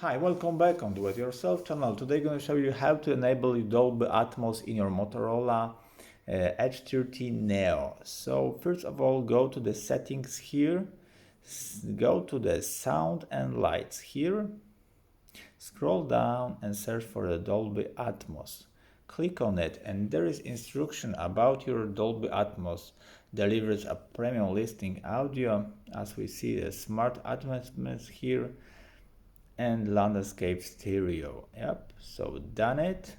Hi, welcome back on Do It Yourself channel. Today I'm going to show you how to enable Dolby Atmos in your Motorola H30 Neo. So first of all, go to the settings here, go to the sound and lights here, scroll down and search for the Dolby Atmos. Click on it and there is instruction about your Dolby Atmos. Delivers a premium listening audio, as we see the smart Atmos here, and landscape stereo. Yep, so done it.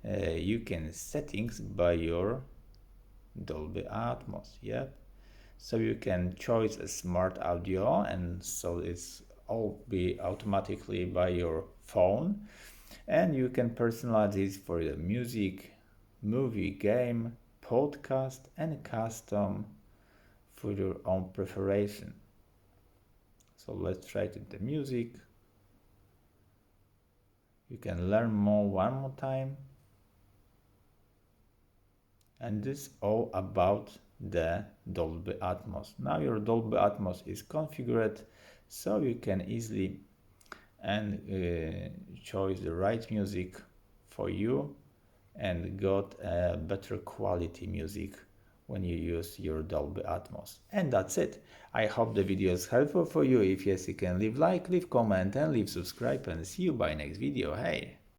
You can settings by your Dolby Atmos. Yep, so you can choose a smart audio, and so it's all be automatically by your phone, and you can personalize this for the music, movie, game, podcast, and custom for your own preparation. So let's try to the music. You can learn more one more time. And this all about the Dolby Atmos. Now your Dolby Atmos is configured, so you can easily and choose the right music for you and got a better quality music when you use your Dolby Atmos. And that's it. I hope the video is helpful for you. If yes, you can leave like, leave comment and leave subscribe, and see you by next video. Hey!